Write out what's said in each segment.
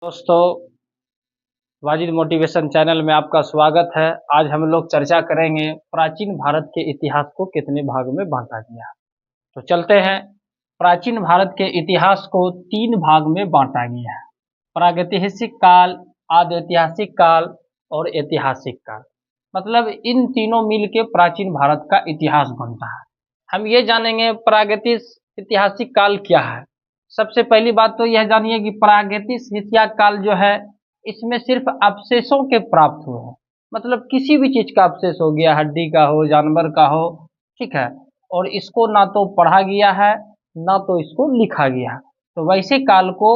दोस्तों, Wajid motivation channel में आपका स्वागत है। आज हम लोग चर्चा करेंगे प्राचीन भारत के इतिहास को कितने भाग में बांटा गया। तो चलते हैं। प्राचीन भारत के इतिहास को तीन भाग में बांटा गया है। प्रागैतिहासिक काल, आदि ऐतिहासिक काल और ऐतिहासिक काल। मतलब इन तीनों मिल के प्राचीन भारत का इतिहास बनता है। हम ये जानेंगे प्रागैतिहासिक काल क्या है। सबसे पहली बात तो यह जानिए कि प्रागैतिहासिक काल जो है इसमें सिर्फ अवशेषों के प्राप्त हुए हैं। मतलब किसी भी चीज का अवशेष हो गया, हड्डी का हो, जानवर का हो, ठीक है। और इसको ना तो पढ़ा गया है ना तो इसको लिखा गया है। तो वैसे काल को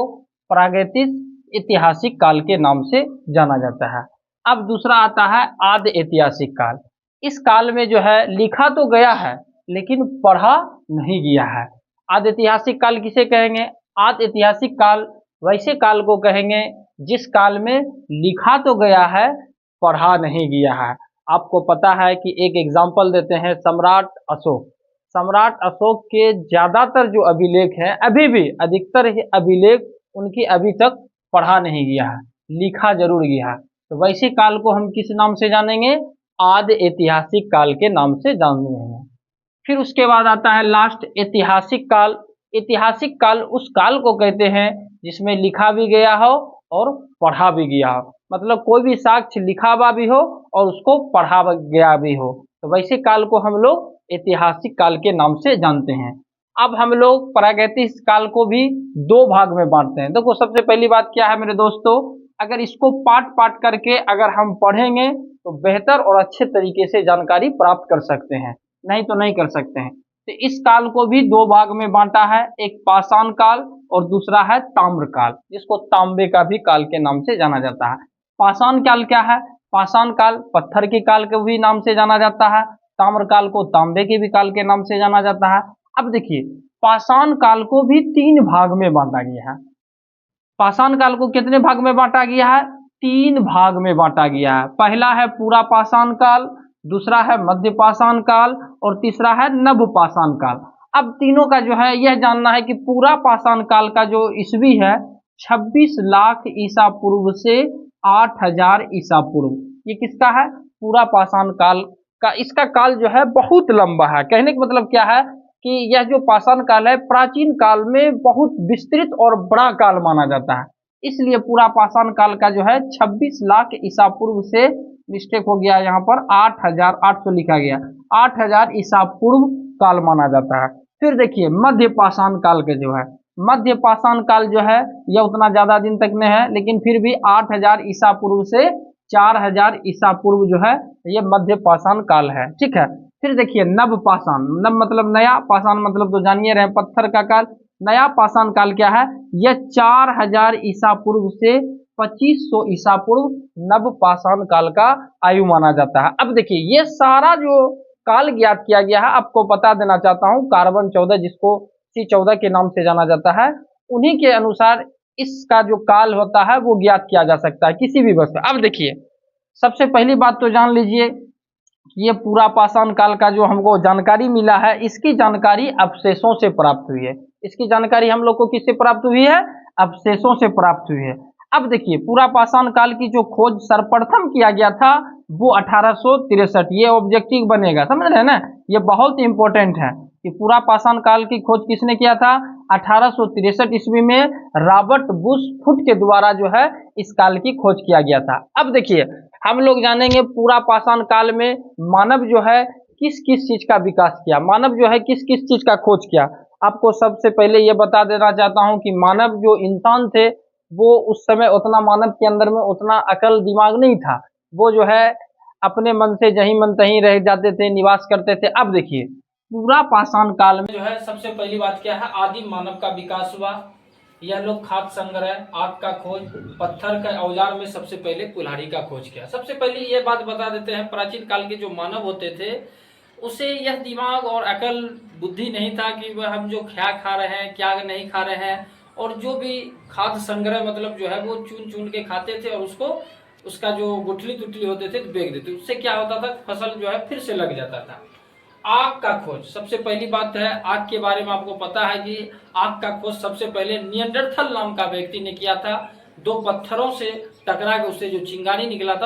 प्रागैतिहासिक काल के नाम से जाना जाता है। अब दूसरा आता है आदि ऐतिहासिक काल। इस काल में जो है लिखा तो गया है लेकिन पढ़ा नहीं गया है। आदि ऐतिहासिक काल किसे कहेंगे? आदि ऐतिहासिक काल वैसे काल को कहेंगे जिस काल में लिखा तो गया है, पढ़ा नहीं गया है। आपको पता है कि एक एग्जाम्पल देते हैं, सम्राट अशोक। सम्राट अशोक के ज्यादातर जो अभिलेख हैं, अभी भी अधिकतर अभिलेख उनकी अभी तक पढ़ा नहीं गया है, लिखा जरूर गया है। तो वैसे काल को हम किस नाम से जानेंगे? आदि ऐतिहासिक काल के नाम से जानेंगे। फिर उसके बाद आता है लास्ट ऐतिहासिक काल। ऐतिहासिक काल उस काल को कहते हैं जिसमें लिखा भी गया हो और पढ़ा भी गया हो। मतलब कोई भी साक्ष्य लिखा हुआ भी हो और उसको पढ़ा गया भी हो। तो वैसे काल को हम लोग ऐतिहासिक काल के नाम से जानते हैं। अब हम लोग प्रागैतिहासिक काल को भी दो भाग में बांटते हैं। देखो, सबसे पहली बात क्या है मेरे दोस्तों, अगर इसको पार्ट पार्ट करके अगर हम पढ़ेंगे तो बेहतर और अच्छे तरीके से जानकारी प्राप्त कर सकते हैं, नहीं तो नहीं कर सकते हैं। तो इस काल को भी दो भाग में बांटा है, एक पाषाण काल और दूसरा है ताम्र काल, जिसको तांबे का भी काल के नाम से जाना जाता है। पाषाण काल क्या है? पाषाण काल पत्थर के काल के भी नाम से जाना जाता है। ताम्र काल को तांबे के भी काल के नाम से जाना जाता है। अब देखिए, पाषाण काल को भी तीन भाग में बांटा गया है। पाषाण काल को कितने भाग में बांटा गया है? तीन भाग में बांटा गया है। पहला है पूरा पाषाण काल, दूसरा है मध्य पाषाण काल और तीसरा है नभ पाषाण काल। अब तीनों का जो है यह जानना है कि पूरा पाषाण काल का जो ईस्वी है 26 लाख ईसा पूर्व से 8000 ईसा पूर्व, ये किसका है? पूरा पाषाण काल का। इसका काल जो है बहुत लंबा है। कहने का मतलब क्या है कि यह जो पाषाण काल है प्राचीन काल में बहुत विस्तृत और बड़ा काल माना जाता है। इसलिए पूरा पाषाण काल का जो है 26 लाख ईसा पूर्व से, मिस्टेक हो गया यहाँ पर, 8800 लिखा गया, 8000 ईसा पूर्व काल माना जाता है। फिर देखिए मध्य पाषाण काल के जो है, मध्य पाषाण काल जो है यह उतना ज्यादा दिन तक नहीं है, लेकिन फिर भी 8000 ईसा पूर्व से 4000 ईसा पूर्व जो है ये मध्य पाषाण काल है, ठीक है। फिर देखिए नव पाषाण, नव मतलब नया, पाषाण मतलब तो जानिए रहे पत्थर का काल। नया पाषाण काल क्या है? यह 4000 ईसा पूर्व से 2500 ईसा पूर्व नव पाषाण काल का आयु माना जाता है। अब देखिए ये सारा जो काल ज्ञात किया गया है, आपको बता देना चाहता हूँ, कार्बन 14 जिसको C14 के नाम से जाना जाता है, उन्हीं के अनुसार इसका जो काल होता है वो ज्ञात किया जा सकता है किसी भी वस्तु। अब देखिए सबसे पहली बात तो जान लीजिए, ये पूरा पाषाण काल का जो हमको जानकारी मिला है, इसकी जानकारी अवशेषों से प्राप्त हुई है। इसकी जानकारी हम लोग को किससे प्राप्त हुई है? अवशेषों से प्राप्त हुई है। अब देखिए पूरा पाषाण काल की जो खोज सर्वप्रथम किया गया था वो 1863, ये ऑब्जेक्टिव बनेगा, समझ रहे हैं ना, ये बहुत इंपॉर्टेंट है कि पूरा पाषाण काल की खोज किसने किया था? 1863 ईस्वी में रॉबर्ट बुश फुट के द्वारा जो है इस काल की खोज किया गया था। अब देखिए हम लोग जानेंगे पूरा पाषाण काल में मानव जो है किस किस चीज का विकास किया, मानव जो है किस किस चीज का खोज किया। आपको सबसे पहले ये बता देना चाहता हूं कि मानव जो इंसान थे वो उस समय उतना, मानव के अंदर में उतना अकल दिमाग नहीं था। वो जो है अपने मन से जहीं मन तहीं रह जाते थे, निवास करते थे। अब देखिए पूरा पाषाण काल में जो है सबसे पहली बात क्या है? आदिम मानव का विकास हुआ। यह लोग खाद्य संग्रह, आग का खोज, पत्थर का औजार में सबसे पहले कुल्हाड़ी का खोज किया। सबसे पहले ये बात बता देते हैं, प्राचीन काल के जो मानव होते थे उसे यह दिमाग और अकल बुद्धि नहीं था कि वह हम जो क्या खा रहे हैं क्या नहीं खा रहे हैं, और जो भी खाद्य संग्रह मतलब जो है वो चुन चुन के खाते थे और उसको, उसका जो गुठली तुठली होते थे तो बेच देते। उससे क्या होता था? फसल जो है फिर से लग जाता था। आग का खोज, सबसे पहली बात है आग के बारे में आपको पता है कि आग का खोज सबसे पहले नियंडरथल नाम का व्यक्ति ने किया था, दो पत्थरों से टकरा के उससे जो चिंगारी निकला था